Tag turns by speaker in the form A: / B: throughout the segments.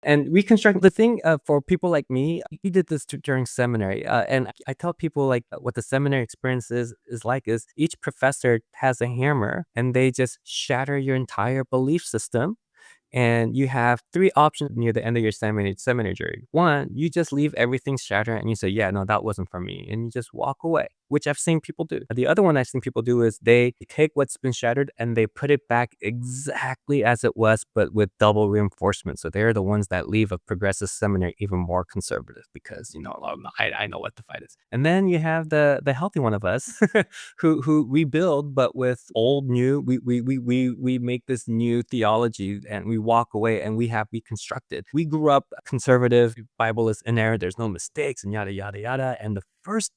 A: And reconstruct the thing for people like me, we did this during seminary. And I tell people like what the seminary experience is like is each professor has a hammer and they just shatter your entire belief system. And you have three options near the end of your seminary journey. One, you just leave everything shattered and you say, yeah, no, that wasn't for me. And you just walk away, which I've seen people do. The other one I've seen people do is they take what's been shattered and they put it back exactly as it was, but with double reinforcement. So they're the ones that leave a progressive seminary even more conservative because, I know what the fight is. And then you have the healthy one of us who rebuild, but with old new. We make this new theology and we walk away and we have reconstructed. We grew up conservative, Bible is inerrant, there's no mistakes, and yada yada yada. And the first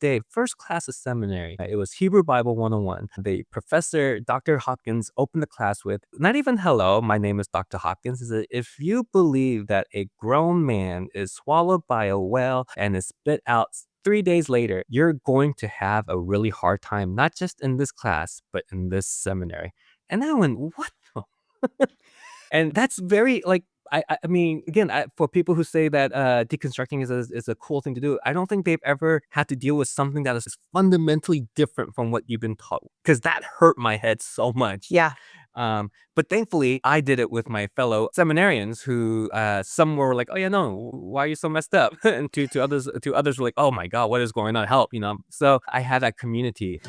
A: class of seminary, it was Hebrew Bible 101. The professor, Dr. Hopkins, opened the class with not even hello, my name is Dr. Hopkins. He said, if you believe that a grown man is swallowed by a whale and is spit out 3 days later, you're going to have a really hard time, not just in this class, but in this seminary. And I went, what the? And that's very like, I mean, again, for people who say that deconstructing is a cool thing to do, I don't think they've ever had to deal with something that is fundamentally different from what you've been taught, because that hurt my head so much.
B: Yeah.
A: But thankfully, I did it with my fellow seminarians who some were like, oh, yeah, no, why are you so messed up? And to others were like, oh, my God, what is going on? Help, So I had that community.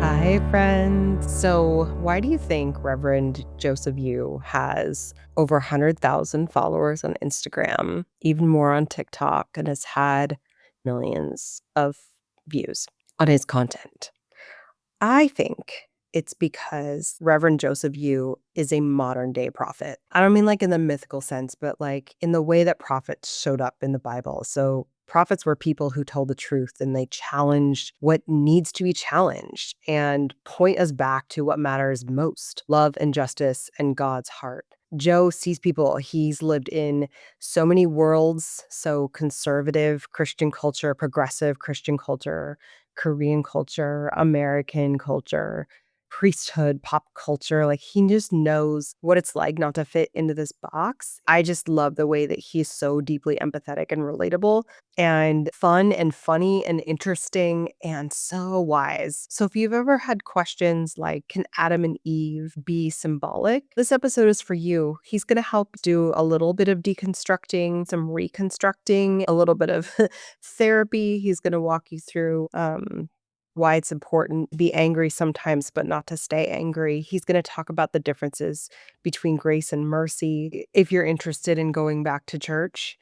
B: Hi, friends. So, why do you think Reverend Joseph Yu has over 100,000 followers on Instagram, even more on TikTok, and has had millions of views on his content? I think it's because Reverend Joseph Yu is a modern day prophet. I don't mean like in the mythical sense, but like in the way that prophets showed up in the Bible. So prophets were people who told the truth and they challenged what needs to be challenged and point us back to what matters most: love and justice and God's heart. Joe sees people, he's lived in so many worlds, so conservative Christian culture, progressive Christian culture, Korean culture, American culture, priesthood, pop culture. Like he just knows what it's like not to fit into this box. I just love the way that he's so deeply empathetic and relatable and fun and funny and interesting and so wise. So if you've ever had questions like, can Adam and Eve be symbolic? This episode is for you. He's going to help do a little bit of deconstructing, some reconstructing, a little bit of therapy. He's going to walk you through why it's important to be angry sometimes, but not to stay angry. He's going to talk about the differences between grace and mercy. If you're interested in going back to church,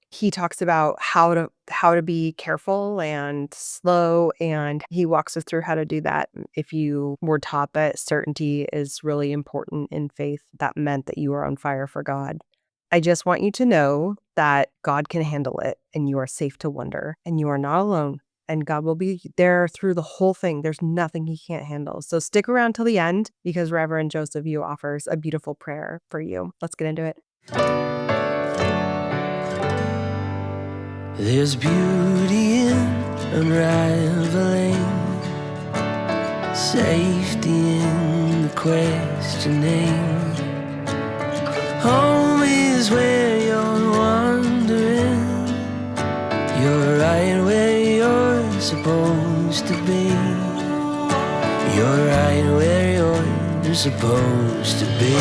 B: he talks about how to be careful and slow, and he walks us through how to do that. If you were taught that certainty is really important in faith, that meant that you were on fire for God. I just want you to know that God can handle it, and you are safe to wonder, and you are not alone. And God will be there through the whole thing. There's nothing he can't handle. So stick around till the end, because Reverend Joseph Yu offers a beautiful prayer for you. Let's get into it.
C: There's beauty in unraveling, safety in the questioning. Home is where you're wandering. You're right where you're supposed to be. You're right where you're supposed to be.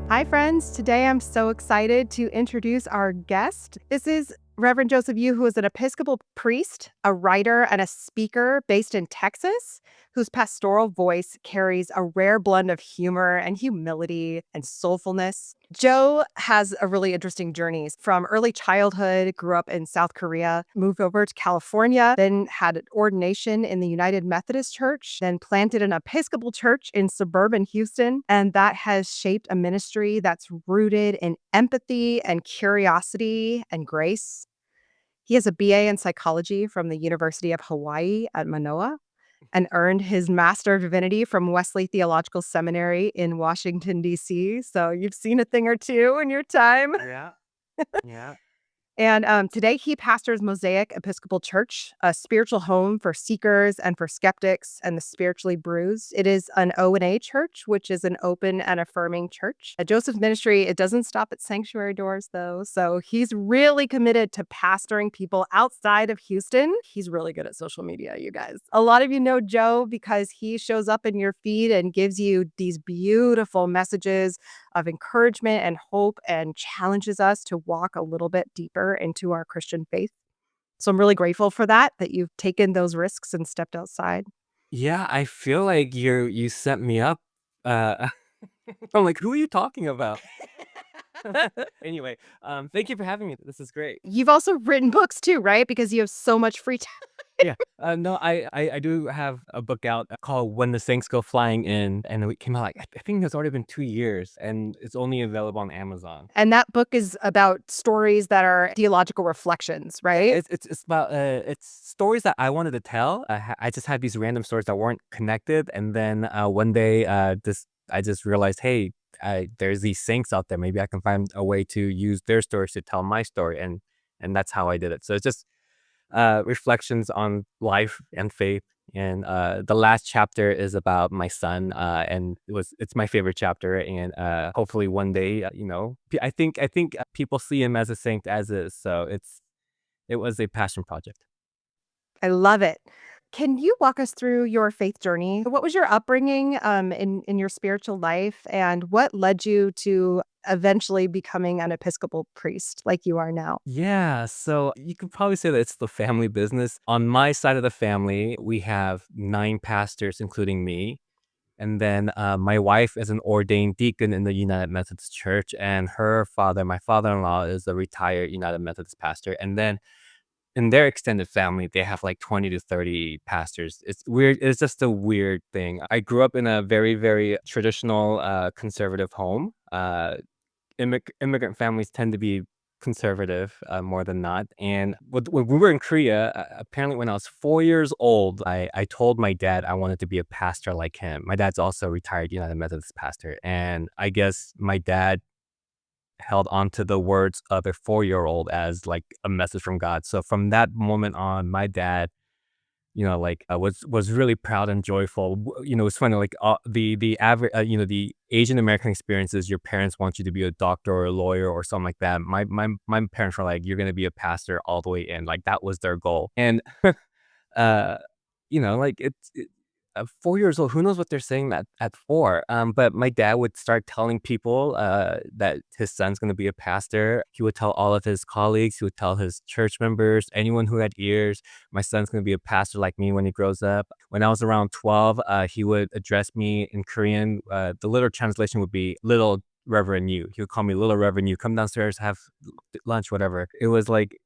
B: Hi, friends. Today I'm so excited to introduce our guest. This is Reverend Joseph Yu, who is an Episcopal priest, a writer, and a speaker based in Texas, whose pastoral voice carries a rare blend of humor and humility and soulfulness. Joe has a really interesting journey. From early childhood, grew up in South Korea, moved over to California, then had an ordination in the United Methodist Church, then planted an Episcopal church in suburban Houston. And that has shaped a ministry that's rooted in empathy and curiosity and grace. He has a BA in psychology from the University of Hawaii at Manoa and earned his Master of Divinity from Wesley Theological Seminary in Washington, D.C. So you've seen a thing or two in your time.
A: Yeah. Yeah.
B: And today he pastors Mosaic Episcopal Church, a spiritual home for seekers and for skeptics and the spiritually bruised. It is an O&A church, which is an open and affirming church. At Joseph's ministry, it doesn't stop at sanctuary doors, though. So he's really committed to pastoring people outside of Houston. He's really good at social media, you guys. A lot of you know Joe because he shows up in your feed and gives you these beautiful messages of encouragement and hope and challenges us to walk a little bit deeper into our Christian faith. So I'm really grateful for that you've taken those risks and stepped outside.
A: Yeah, I feel like you set me up. Uh, I'm like, "Who are you talking about?" Anyway, thank you for having me. This is great.
B: You've also written books too, right? Because you have so much free time.
A: Yeah. No, I do have a book out called When the Saints Go Flying In, and it came out, like, I think it's already been 2 years, and it's only available on Amazon.
B: And that book is about stories that are theological reflections, right?
A: It's about, it's stories that I wanted to tell. I just had these random stories that weren't connected, and then, one day, I just realized, "Hey, there's these saints out there. Maybe I can find a way to use their stories to tell my story," and that's how I did it. So it's just reflections on life and faith. And the last chapter is about my son, and it's my favorite chapter. And hopefully one day, I think people see him as a saint as is. So it was a passion project.
B: I love it. Can you walk us through your faith journey? What was your upbringing in your spiritual life, and what led you to eventually becoming an Episcopal priest like you are now?
A: Yeah, so you could probably say that it's the family business. On my side of the family, we have 9 pastors, including me. And then my wife is an ordained deacon in the United Methodist Church, and her father, my father-in-law, is a retired United Methodist pastor. And then in their extended family, they have like 20 to 30 pastors. It's weird. It's just a weird thing. I grew up in a very, very traditional, conservative home. Immigrant families tend to be conservative, more than not. And when we were in Korea, apparently when I was 4 years old, I told my dad I wanted to be a pastor like him. My dad's also a retired United Methodist pastor, and I guess my dad held on to the words of a 4-year-old as like a message from God. So from that moment on, my dad, was really proud and joyful. It's funny, like, the average, the Asian American experience is your parents want you to be a doctor or a lawyer or something like that. My parents were like, "You're gonna be a pastor all the way in." Like, that was their goal. And uh, like, it's 4 years old, who knows what they're saying at 4? But my dad would start telling people, that his son's gonna be a pastor. He would tell all of his colleagues, he would tell his church members, anyone who had ears, "My son's gonna be a pastor like me when he grows up." When I was around 12, he would address me in Korean. The literal translation would be "Little Reverend you." He would call me "Little Reverend you, come downstairs, have lunch," whatever. It was like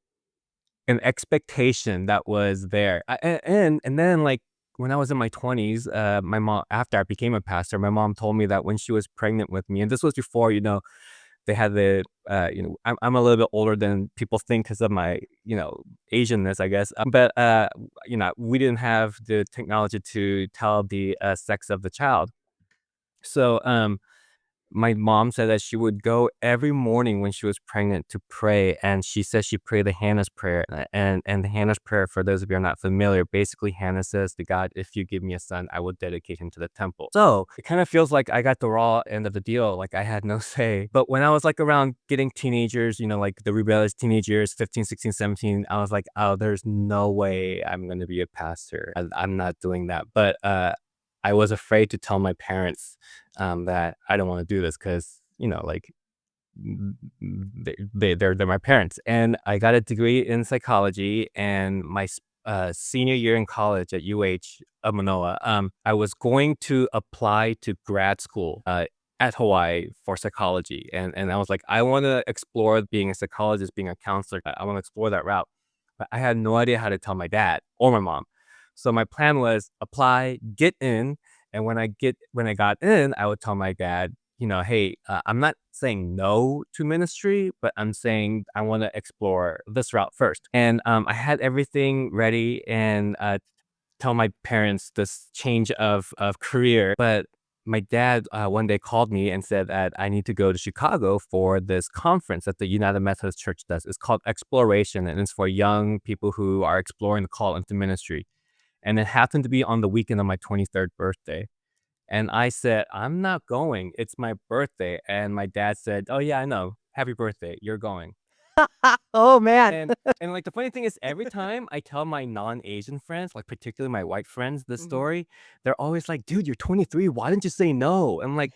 A: an expectation that was there. And then, like, when I was in my 20s, my mom, after I became a pastor, my mom told me that when she was pregnant with me, and this was before, they had I'm a little bit older than people think because of my, Asianness, I guess. But we didn't have the technology to tell the sex of the child. So my mom said that she would go every morning when she was pregnant to pray, and she said she prayed the Hannah's prayer, and the Hannah's prayer, for those of you who are not familiar, basically Hannah says to God, "If you give me a son, I will dedicate him to the temple." So it kind of feels like I got the raw end of the deal, like I had no say. But when I was like around getting teenagers, like the rebellious teenagers, 15, 16, 17, I was like, "Oh, there's no way I'm going to be a pastor. I'm not doing that." But I was afraid to tell my parents, that I don't want to do this because, like, they're my parents. And I got a degree in psychology, and my senior year in college at UH of Manoa, I was going to apply to grad school at Hawaii for psychology, and I was like, I want to explore being a psychologist, being a counselor. I want to explore that route, but I had no idea how to tell my dad or my mom. So my plan was apply, get in, and when I got in, I would tell my dad, "Hey, I'm not saying no to ministry, but I'm saying I want to explore this route first." And I had everything ready and tell my parents this change of career, but my dad one day called me and said that I need to go to Chicago for this conference that the United Methodist Church does. It's called Exploration, and it's for young people who are exploring the call into ministry. And it happened to be on the weekend of my 23rd birthday. And I said, I'm not going. It's my birthday. And my dad said, oh, yeah, I know. Happy birthday. You're going.
B: Oh, man.
A: And like the funny thing is every time I tell my non-Asian friends, like particularly my white friends, this
B: Mhm.
A: story, they're always like, "Dude, you're 23. Why didn't you say no?" I'm like,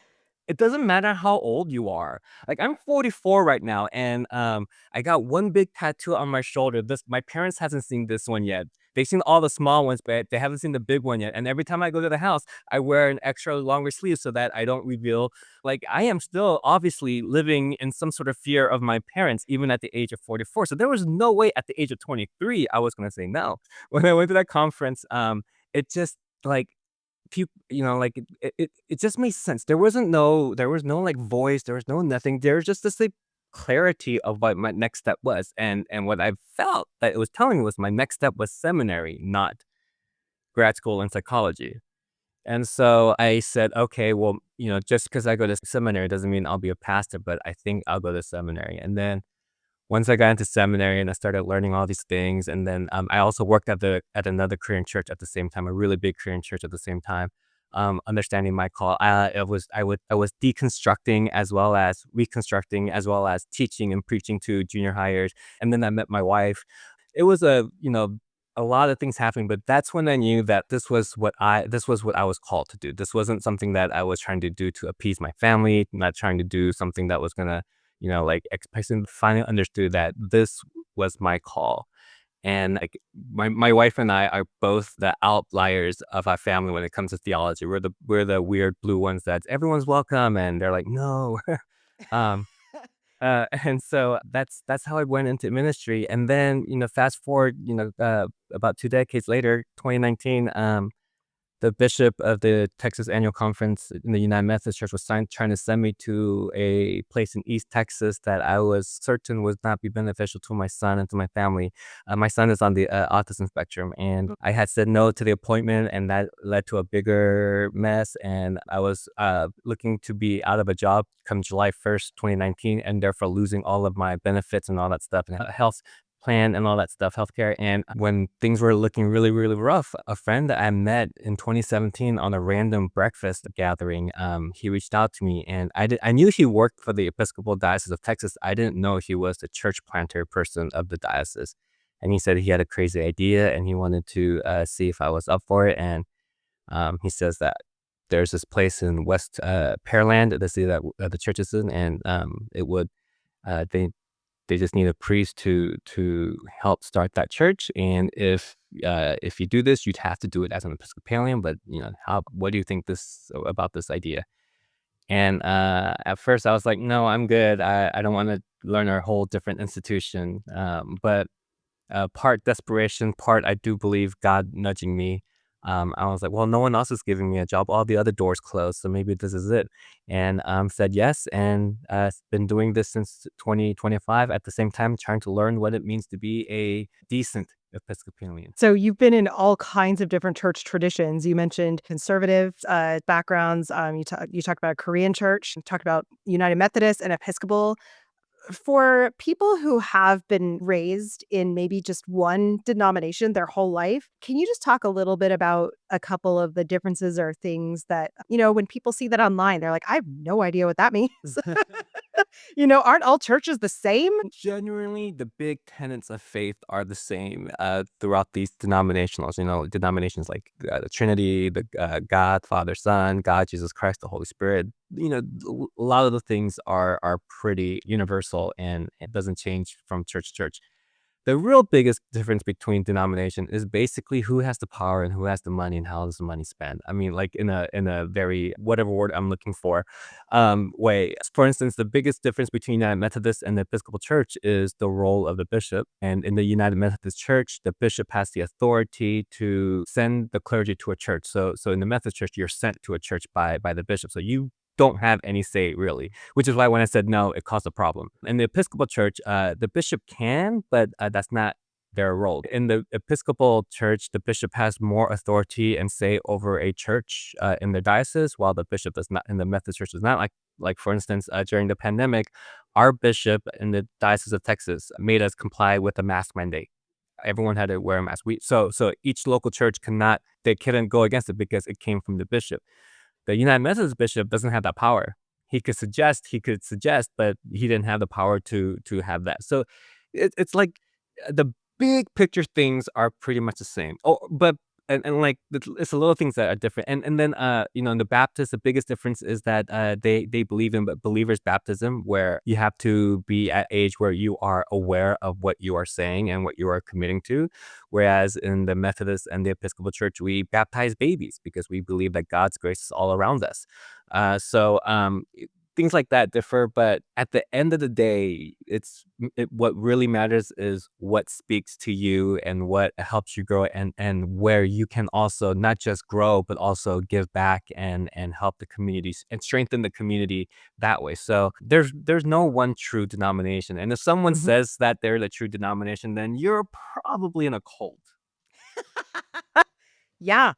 A: "It doesn't matter how old you are." Like I'm 44 right now, and I got one big tattoo on my shoulder. This my parents hasn't seen this one yet. They've seen all the small ones, but they haven't seen the big one yet. And every time I go to the house, I wear an extra longer sleeve so that I don't reveal like I am still obviously living in some sort of fear of my parents, even at the age of 44. So there was no way at the age of 23 I was going to say no. When I went to that conference, it just like people, like it just made sense. There was no like voice, there was no nothing. There was just this like clarity of what my next step was, and what I felt that it was telling me was my next step was seminary, not grad school in psychology. And so I said, okay, well, just because I go to seminary doesn't mean I'll be a pastor, but I think I'll go to seminary. And then once I got into seminary and I started learning all these things, and then I also worked at another Korean church at the same time, a really big Korean church at the same time. Understanding my call, I was deconstructing as well as reconstructing as well as teaching and preaching to junior hires, and then I met my wife. It was a lot of things happening, but that's when I knew that this was what I was called to do. This wasn't something that I was trying to do to appease my family, not trying to do something that was gonna like person finally understood that this was my call. And like my wife and I are both the outliers of our family when it comes to theology. We're the weird blue ones that everyone's welcome, and they're like, no. um, and so that's how I went into ministry. And then fast forward, about 2 decades later, 2019. The bishop of the Texas Annual Conference in the United Methodist Church was trying to send me to a place in East Texas that I was certain would not be beneficial to my son and to my family. My son is on the autism spectrum, and I had said no to the appointment, and that led to a bigger mess. And I was looking to be out of a job come July 1st, 2019, and therefore losing all of my benefits and all that stuff and health plan and all that stuff, healthcare. And when things were looking really, really rough, a friend that I met in 2017 on a random breakfast gathering, he reached out to me, and I knew he worked for the Episcopal Diocese of Texas. I didn't know he was the church planter person of the diocese. And he said he had a crazy idea and he wanted to see if I was up for it. And he says that there's this place in West Pearland, the city that the church is in, and it would they just need a priest to help start that church. And if you do this, you'd have to do it as an Episcopalian. But what do you think about this idea? And at first I was like, no, I'm good. I don't want to learn a whole different institution. But part desperation, part I do believe God nudging me. I was like, well, no one else is giving me a job. All the other doors closed, so maybe this is it. And said yes, and been doing this since 2025. At the same time, trying to learn what it means to be a decent Episcopalian.
B: So you've been in all kinds of different church traditions. You mentioned conservative backgrounds. You talked about a Korean church. You talked about United Methodist and Episcopal. For people who have been raised in maybe just one denomination their whole life, can you just talk a little bit about a couple of the differences or things that, when people see that online, they're like, I have no idea what that means. Aren't all churches the same?
A: Generally, the big tenets of faith are the same throughout these denominationals. Denominations like the Trinity, the God, Father, Son, God, Jesus Christ, the Holy Spirit. A lot of the things are pretty universal, and it doesn't change from church to church. The real biggest difference between denomination is basically who has the power and who has the money and how is the money spent. I mean, like in a very whatever word I'm looking for way. For instance, the biggest difference between United Methodist and the Episcopal Church is the role of the bishop. And in the United Methodist Church, the bishop has the authority to send the clergy to a church. So in the Methodist Church, you're sent to a church by the bishop. So you don't have any say really, which is why when I said no, it caused a problem. In the Episcopal Church, the bishop can, but that's not their role. In the Episcopal church, the bishop has more authority and say over a church in the diocese, while the bishop does not. In the Methodist church does not. Like for instance, during the pandemic, our bishop in the Diocese of Texas made us comply with a mask mandate. Everyone had to wear a mask. So each local church they couldn't go against it because it came from the bishop. The United Methodist bishop doesn't have that power. He could suggest, but he didn't have the power to have that. So it's like the big picture things are pretty much the same. Oh, but and like it's the little things that are different. And then in the Baptist, the biggest difference is that they believe in believers baptism, where you have to be at age where you are aware of what you are saying and what you are committing to. Whereas in the Methodist and the Episcopal Church, we baptize babies because we believe that God's grace is all around us. So things like that differ, but at the end of the day, what really matters is what speaks to you and what helps you grow, and where you can also not just grow but also give back and help the communities and strengthen the community that way. So there's no one true denomination, and if someone
B: Mhm.
A: says that they're the true denomination, then you're probably in a cult.
B: Yeah.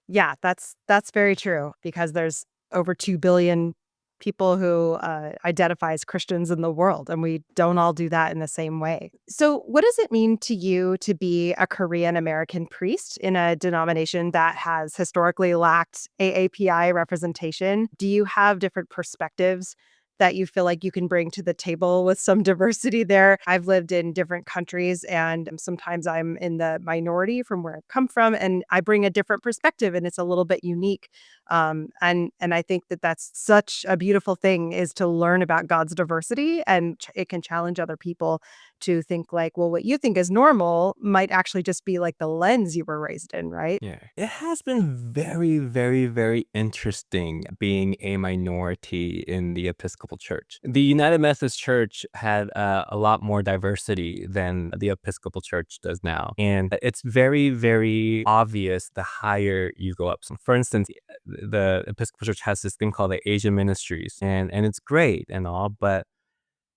B: Yeah, that's very true because there's over 2 billion people who identify as Christians in the world, and we don't all do that in the same way. So, what does it mean to you to be a Korean American priest in a denomination that has historically lacked AAPI representation? Do you have different perspectives that you feel like you can bring to the table with some diversity there? I've lived in different countries, and sometimes I'm in the minority from where I've come from, and I bring a different perspective, and it's a little bit unique. And I think that that's such a beautiful thing, is to learn about God's diversity, and it can challenge other people to think like, well, what you think is normal might actually just be like the lens you were raised in, right?
A: Yeah. It has been very, very, very interesting being a minority in the Episcopal Church. The United Methodist Church had a lot more diversity than the Episcopal Church does now. And it's very, very obvious the higher you go up. So for instance, the Episcopal Church has this thing called the Asian Ministries, and it's great and all, but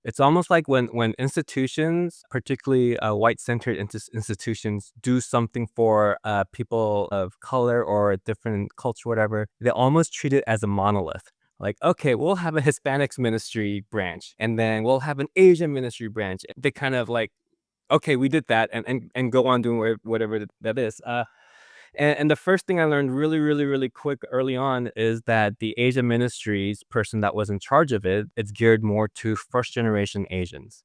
A: it's almost like when institutions, particularly white-centered institutions, do something for people of color or a different culture, whatever, they almost treat it as a monolith. Like, okay, we'll have a Hispanics ministry branch, and then we'll have an Asian ministry branch. They kind of like, okay, we did that, and go on doing whatever that is. And the first thing I learned really, really, really quick early on is that the Asia Ministries person that was in charge of it, it's geared more to first generation Asians,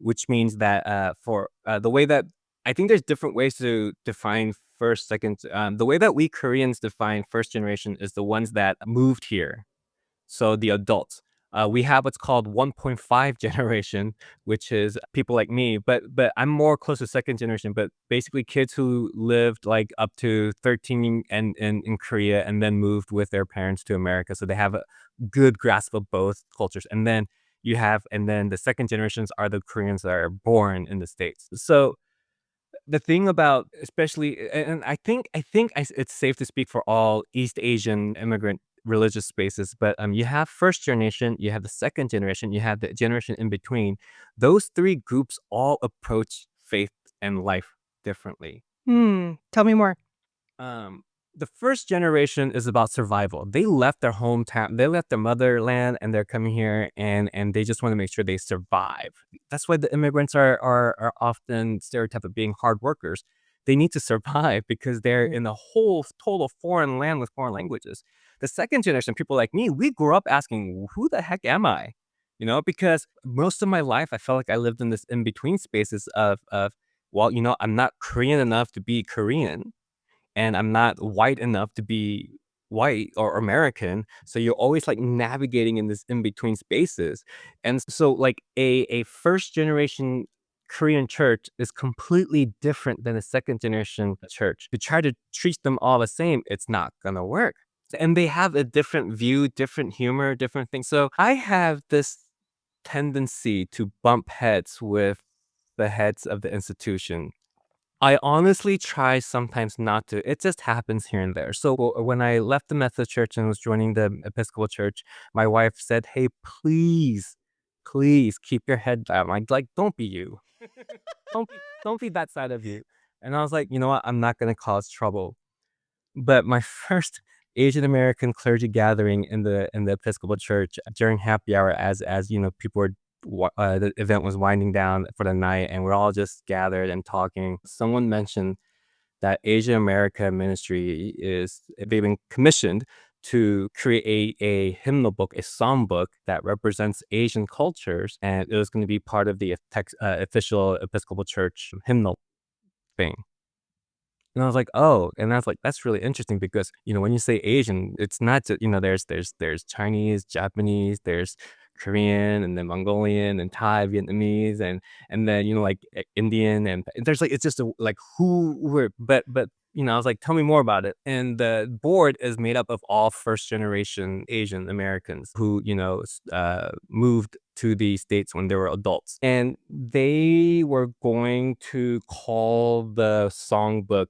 A: which means that for the way that I think there's different ways to define first, second. The way that we Koreans define first generation is the ones that moved here, so the adults. We have what's called 1.5 generation, which is people like me, but I'm more close to second generation. But basically, kids who lived like up to 13 and in Korea and then moved with their parents to America, so they have a good grasp of both cultures. And then the second generations are the Koreans that are born in the States. So the thing about especially and it's safe to speak for all East Asian immigrant religious spaces, but you have first generation, you have the second generation, you have the generation in between. Those three groups all approach faith and life differently.
B: Tell me more.
A: um, the first generation is about survival. They left their hometown, they left their motherland, and they're coming here, and they just want to make sure they survive. That's why the immigrants are often stereotyped of being hard workers. They need to survive because they're
B: Mhm.
A: in a whole total foreign land with foreign languages. The second generation, people like me, we grew up asking, "Who the heck am I?" Because most of my life I felt like I lived in this in between spaces of well, I'm not Korean enough to be Korean, and I'm not white enough to be white or American. So you're always like navigating in this in between spaces. And so like a first generation Korean church is completely different than a second generation church. To try to treat them all the same, it's not gonna work. And they have a different view, different humor, different things. So I have this tendency to bump heads with the heads of the institution. I honestly try sometimes not to. It just happens here and there. So when I left the Methodist church and was joining the Episcopal church, my wife said, "Hey, please, please keep your head down. Like, don't be you." don't be that side of you. And I was like, you know what? I'm not gonna cause trouble. But my first Asian American clergy gathering in the Episcopal Church during happy hour, as you know, people were the event was winding down for the night, and we're all just gathered and talking. Someone mentioned that Asian American ministry is they've been commissioned to create a hymnal book, a psalm book that represents Asian cultures, and it was going to be part of the official Episcopal Church hymnal thing. And I was like, "Oh," and I was like, "That's really interesting because, you know, when you say Asian, it's not just, you know, there's Chinese, Japanese, there's Korean, and then Mongolian, and Thai, Vietnamese, and then, you know, like, Indian, and there's, like, it's just a like, who were but, you know, I was like, "Tell me more about it." And the board is made up of all first generation Asian Americans who, you know, moved to the States when they were adults. And they were going to call the songbook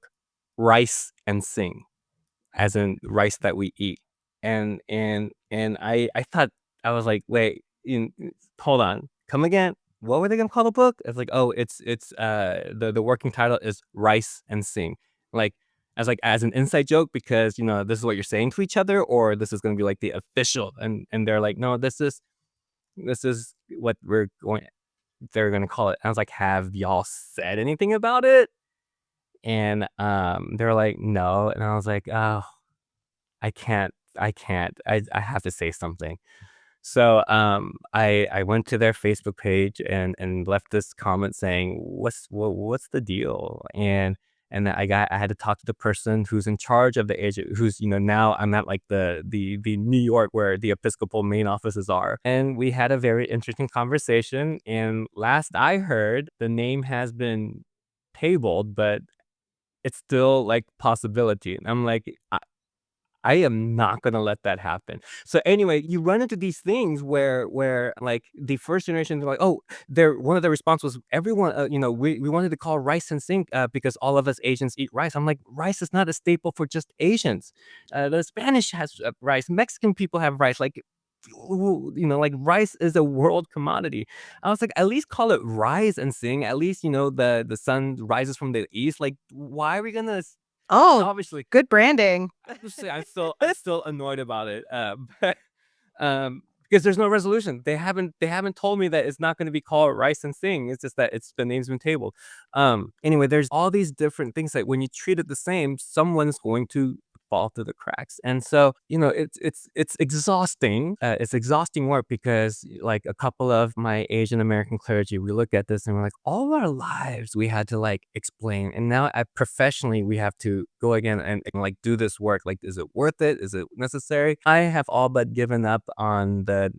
A: Rice and Sing, as in rice that we eat. And I thought, I was like, "Wait, hold on, come again? What were they gonna call the book?" I was like, "Oh, the working title is Rice and Sing." Like, as like, as an inside joke because, you know, this is what you're saying to each other, or this is gonna be like the official, and they're like, "No, this is what they're gonna call it." I was like, "Have y'all said anything about it?" And, they were like, "No," and I was like, "Oh, I have to say something." So, I went to their Facebook page and left this comment saying, what's the deal?" And I had to talk to the person who's in charge of the agent, who's, you know, now I'm at, like, the New York where the Episcopal main offices are, and we had a very interesting conversation, and last I heard, the name has been tabled, but it's still, like, possibility, and I'm like, I am not gonna let that happen. So anyway, you run into these things where like the first generation, they're like, oh, their one of the response was everyone, you know, we wanted to call rice and sink because all of us Asians eat rice. I'm like, rice is not a staple for just Asians. The Spanish has rice. Mexican people have rice. Like, you know, like rice is a world commodity. I was like, at least call it rise and sing. At least, you know, the sun rises from the east. Like, why are we gonna
B: Oh,
A: obviously
B: good branding.
A: I have to say I'm still annoyed about it, but, because there's no resolution. They haven't told me that it's not gonna be called Rice and Sing, it's just that the name's been tabled. Anyway, there's all these different things that when you treat it the same, someone's going to fall through the cracks, and so, you know, it's exhausting. It's exhausting work because, like, a couple of my Asian American clergy, we look at this and we're like, all of our lives we had to, like, explain, and now professionally, we have to go again and, like, do this work. Like, is it worth it? Is it necessary? I have all but given up on the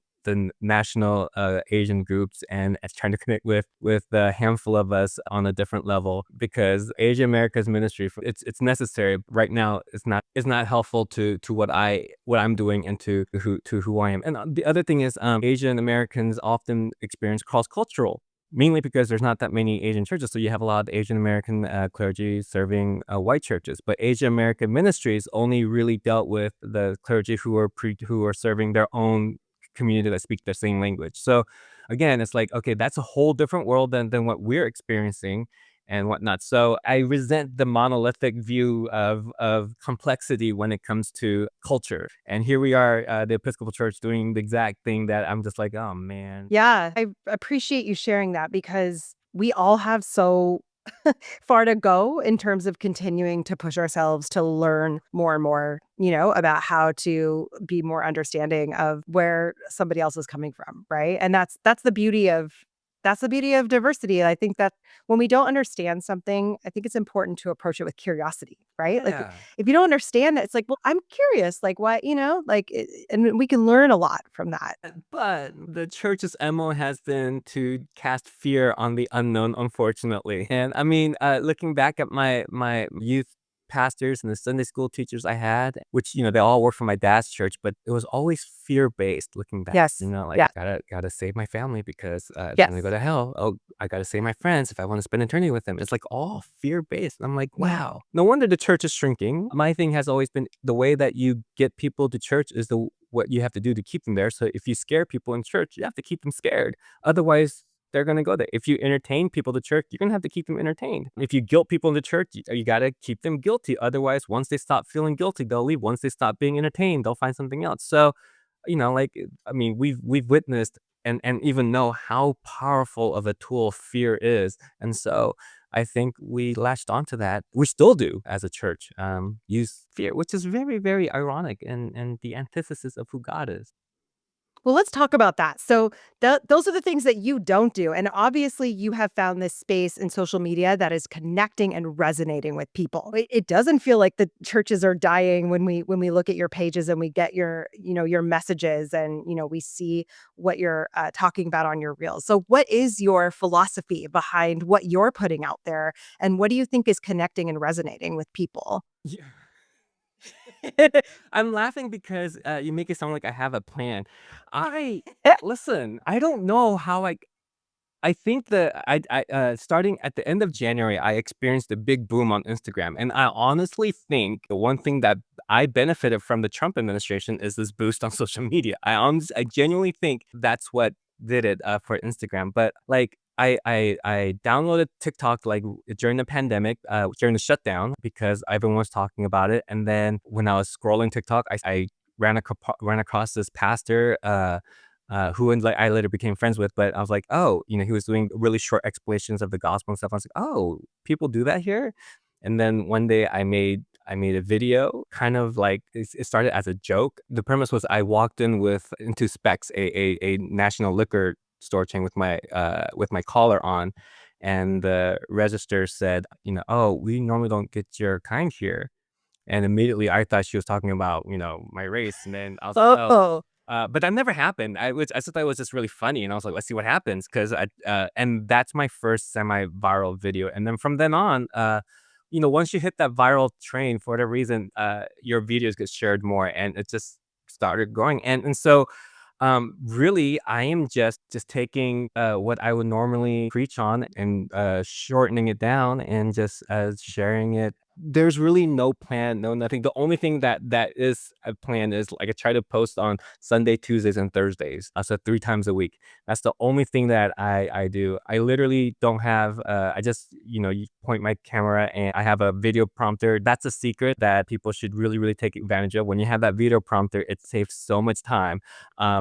A: national Asian groups and trying to connect with the handful of us on a different level because Asia America's ministry it's necessary right now. It's not helpful to what I'm doing and to who I am. And the other thing is Asian Americans often experience cross cultural. Mainly because there's not that many Asian churches, so you have a lot of Asian American clergy serving white churches. But Asian American ministries only really dealt with the clergy who are serving their own community that speak the same language. So again, it's like, okay, that's a whole different world than what we're experiencing and whatnot. So I resent the monolithic view of complexity when it comes to culture. And here we are, the Episcopal Church doing the exact thing that I'm just like, oh man.
B: Yeah, I appreciate you sharing that because we all have so far to go in terms of continuing to push ourselves to learn more and more, you know, about how to be more understanding of where somebody else is coming from, right? And that's the beauty of diversity. And I think that when we don't understand something, I think it's important to approach it with curiosity, right? Like
A: Yeah.
B: if you don't understand it, it's like, well, I'm curious, like why, you know, like and we can learn a lot from that.
A: But the church's MO has been to cast fear on the unknown, unfortunately. And I mean, looking back at my youth pastors and the Sunday school teachers I had, which, you know, they all work for my dad's church, but it was always fear-based looking back, you
B: Yes.
A: know, like
B: Yeah.
A: gotta save my family because if I'm gonna go
B: Yes.
A: to hell, oh, I gotta save my friends if I want to spend eternity with them. It's like all fear-based. I'm like,
B: Yeah.
A: wow. No wonder the church is shrinking. My thing has always been the way that you get people to church is what you have to do to keep them there. So if you scare people in church, you have to keep them scared. Otherwise, they're going to go there. If you entertain people to church, you're going to have to keep them entertained. If you guilt people into church, you got to keep them guilty. Otherwise, once they stop feeling guilty, they'll leave. Once they stop being entertained, they'll find something else. So, like, I mean, we've witnessed and even know how powerful of a tool fear is. And so I think we latched onto that. We still do as a church, use fear, which is very, very ironic and the antithesis of who God is.
B: Well, let's talk about that. So, those are the things that you don't do. And obviously, you have found this space in social media that is connecting and resonating with people. It doesn't feel like the churches are dying when we look at your pages and we get your messages and we see what you're talking about on your reels. So, what is your philosophy behind what you're putting out there, and what do you think is connecting and resonating with people?
A: Yeah. I'm laughing because you make it sound like I have a plan. I listen. I don't know how I think that starting at the end of January, I experienced a big boom on Instagram, and I honestly think the one thing that I benefited from the Trump administration is this boost on social media. I genuinely think that's what did it for Instagram. But like, I downloaded TikTok like during the pandemic, during the shutdown, because everyone was talking about it. And then when I was scrolling TikTok, I ran across this pastor. Who and like I later became friends with, but I was like, oh, he was doing really short explanations of the gospel and stuff. I was like, oh, people do that here. And then one day I made a video, kind of like it started as a joke. The premise was I walked into Specs, a national liquor store chain with my collar on, and the register said, oh, we normally don't get your kind here. And immediately I thought she was talking about, my race. And then I was like, oh,
B: Oh,
A: but that never happened. I just thought it was just really funny. And I was like, let's see what happens. And that's my first semi-viral video. And then from then on, once you hit that viral train, for whatever reason, your videos get shared more and it just started growing. And so, really, I am just taking what I would normally preach on and shortening it down and just sharing it. There's really no plan, no nothing. The only thing that is a plan is like I try to post on Sunday, Tuesdays, and Thursdays. So 3 times a week. That's the only thing that I do. I literally don't have. I just you point my camera and I have a video prompter. That's a secret that people should really really take advantage of. When you have that video prompter, it saves so much time.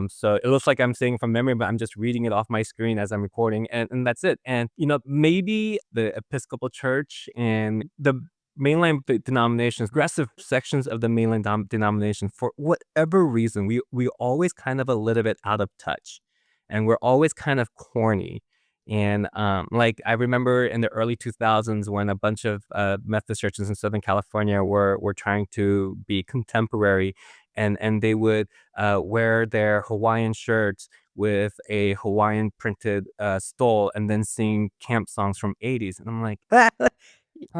A: So it looks like I'm saying from memory, but I'm just reading it off my screen as I'm recording, and that's it. And maybe the Episcopal Church and the mainline denominations, progressive sections of the mainline denomination, for whatever reason, we always kind of a little bit out of touch, and we're always kind of corny. And like I remember in the early 2000s when a bunch of Methodist churches in Southern California were trying to be contemporary, and they would wear their Hawaiian shirts with a Hawaiian printed stole and then sing camp songs from 80s. And I'm like,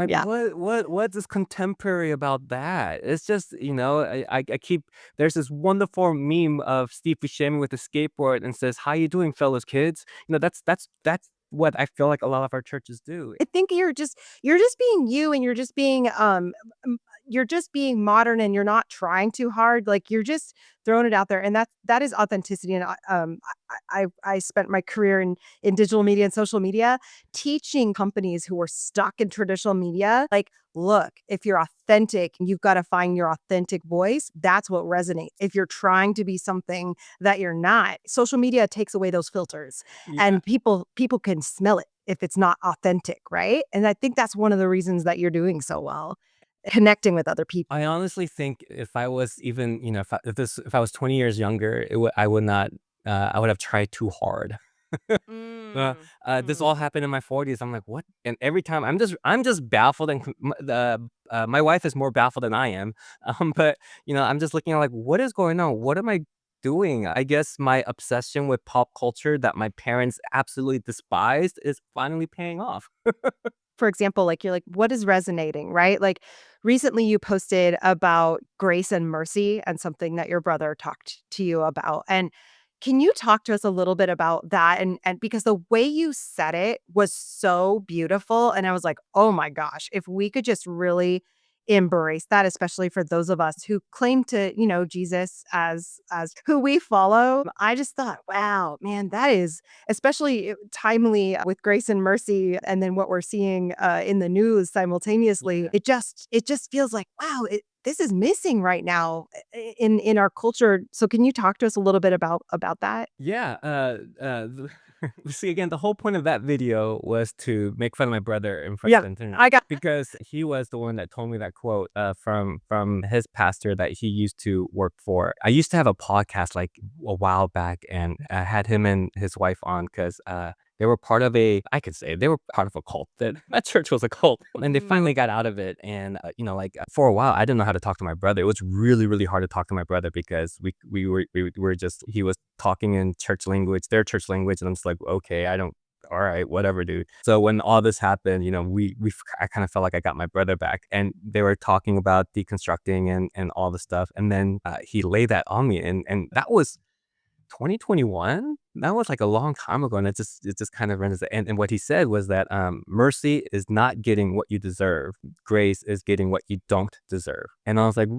B: yeah.
A: what is contemporary about that? It's just, I keep there's this wonderful meme of Steve Buscemi with a skateboard and says, "How you doing, fellows kids?" That's what I feel like a lot of our churches do.
B: I think you're just being you, and you're just being modern, and you're not trying too hard. Like, you're just throwing it out there, and that is authenticity. And I spent my career in digital media and social media teaching companies who were stuck in traditional media, like, look, if you're authentic, you've got to find your authentic voice. That's what resonates. If you're trying to be something that you're not, social media takes away those filters,
A: Yeah.
B: and people can smell it if it's not authentic, right? And I think that's one of the reasons that you're doing so well, connecting with other people.
A: I honestly think if I was even, if I was 20 years younger, I would not, I would have tried too hard. Uh,
B: Mm,
A: this
B: mhm.
A: all happened in my 40s. I'm like, what? And every time I'm just baffled, and my wife is more baffled than I am. But I'm just looking at like, what is going on? What am I doing? I guess my obsession with pop culture that my parents absolutely despised is finally paying off.
B: For example, like, you're like, what is resonating, right? Like, recently you posted about grace and mercy and something that your brother talked to you about. And can you talk to us a little bit about that? And because the way you said it was so beautiful. And I was like, oh my gosh, if we could just really embrace that, especially for those of us who claim to, Jesus as who we follow. I just thought, wow, man, that is especially timely with grace and mercy, and then what we're seeing in the news simultaneously.
A: Yeah.
B: It just feels like, wow, this is missing right now in our culture. So can you talk to us a little bit about that?
A: Yeah, see, again, the whole point of that video was to make fun of my brother in front of
B: Yeah,
A: the internet
B: I got
A: because he was the one that told me that quote, from his pastor that he used to work for. I used to have a podcast, like, a while back, and I had him and his wife on 'cause, they were part of I could say they were part of a cult. That that church was a cult, and they finally got out of it. And for a while, I didn't know how to talk to my brother. It was really, really hard to talk to my brother because we were just he was talking in church language, their church language, and I'm just like, okay, I don't. All right, whatever, dude. So when all this happened, I kind of felt like I got my brother back, and they were talking about deconstructing and all the stuff, and then he laid that on me, and that was 2021? That was, like, a long time ago, and it just kind of runs and what he said was that, mercy is not getting what you deserve. Grace is getting what you don't deserve. And I was like,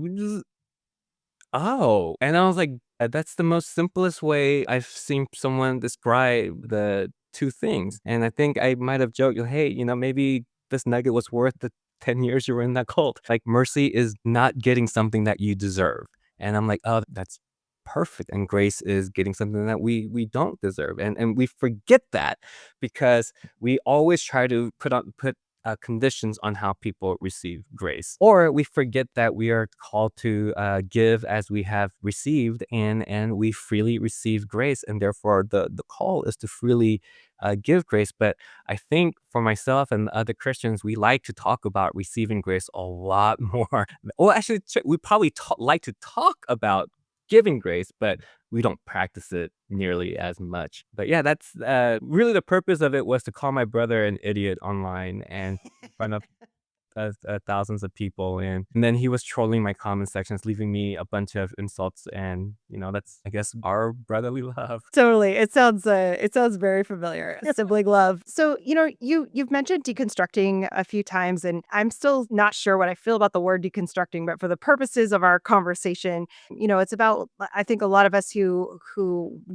A: "Oh." And I was like, That's the most simplest way I've seen someone describe the 2 things." And I think I might have joked, "Hey, maybe this nugget was worth the 10 years you were in that cult." Like, mercy is not getting something that you deserve. And I'm like, "Oh, that's perfect." And grace is getting something that we don't deserve. And we forget that because we always try to put conditions on how people receive grace, or we forget that we are called to give as we have received, and we freely receive grace, and therefore the call is to freely give grace. But I think for myself and other Christians, we like to talk about receiving grace a lot more. Well, actually, we probably like to talk about giving grace, but we don't practice it nearly as much. But yeah, that's really the purpose of it, was to call my brother an idiot online and in front of thousands of people, and then he was trolling my comment sections, leaving me a bunch of insults, and that's, I guess, our brotherly love.
B: Totally. It sounds very familiar. Sibling love. So, you've mentioned deconstructing a few times, and I'm still not sure what I feel about the word deconstructing, but for the purposes of our conversation, it's about, I think, a lot of us who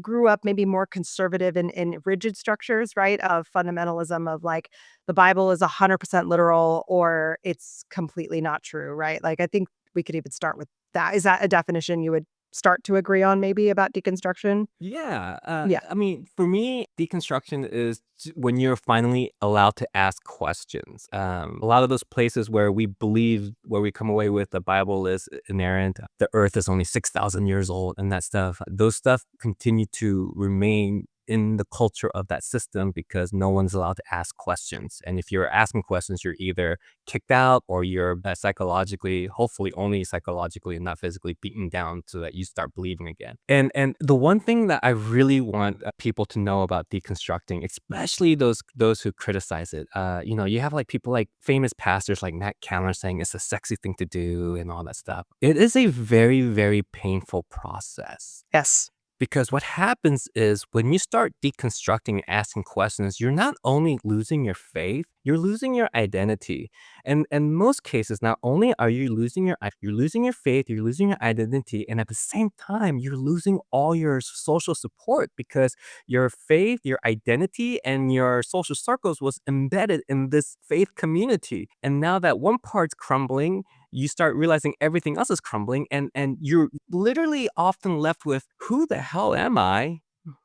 B: grew up maybe more conservative in rigid structures, right? Of fundamentalism, of like the Bible is 100% literal or it's completely not true, right? Like, I think we could even start with that. Is that a definition you would start to agree on, maybe, about deconstruction?
A: Yeah,
B: Yeah.
A: I mean, for me, deconstruction is when you're finally allowed to ask questions. A lot of those places where we come away with the Bible is inerrant, the earth is only 6,000 years old, and that stuff, those stuff continue to remain in the culture of that system because no one's allowed to ask questions. And if you're asking questions, you're either kicked out or you're psychologically, hopefully only psychologically and not physically, beaten down so that you start believing again. And the one thing that I really want people to know about deconstructing, especially those who criticize it, you have like people like famous pastors like Matt Chandler saying it's a sexy thing to do and all that stuff. It is a very, very painful process.
B: Yes.
A: Because what happens is when you start deconstructing and asking questions, you're not only losing your faith, you're losing your identity. And in most cases, not only are you losing you're losing your faith, you're losing your identity, and at the same time, you're losing all your social support because your faith, your identity, and your social circles was embedded in this faith community. And now that one part's crumbling, you start realizing everything else is crumbling, and you're literally often left with, who the hell am I?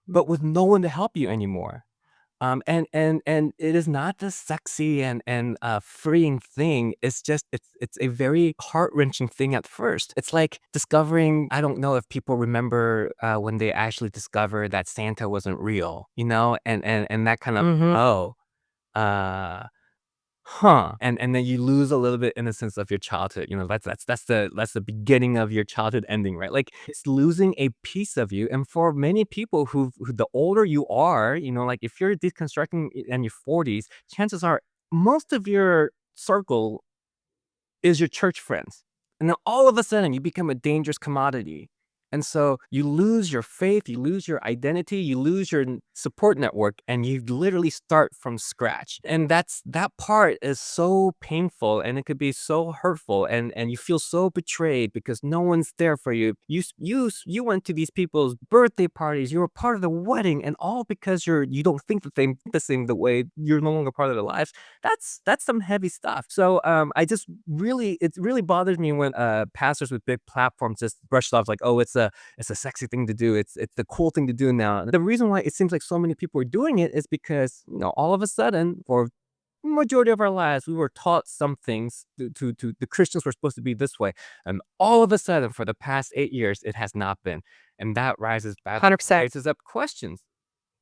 A: But with no one to help you anymore. And it is not this sexy and freeing thing. It's just it's a very heart-wrenching thing at first. It's like discovering, I don't know if people remember when they actually discovered that Santa wasn't real, and that kind of,
B: Mhm.
A: oh, uh huh. And then you lose a little bit innocence of your childhood. That's the beginning of your childhood ending, right? Like, it's losing a piece of you. And for many people who the older you are, like if you're deconstructing in your 40s, chances are most of your circle is your church friends. And then all of a sudden you become a dangerous commodity. And so you lose your faith, you lose your identity, you lose your support network, and you literally start from scratch. And that part is so painful, and it could be so hurtful, and you feel so betrayed because no one's there for you. You went to these people's birthday parties, you were part of the wedding, and all because you don't think the same the way, you're no longer part of their lives. That's some heavy stuff. So I just really it really bothers me when pastors with big platforms just brush it off like, oh, it's a sexy thing to do. It's the cool thing to do now. The reason why it seems like so many people are doing it is because, all of a sudden, for majority of our lives, we were taught some things to the Christians were supposed to be this way. And all of a sudden, for the past 8 years, it has not been. And that100%. raises up questions.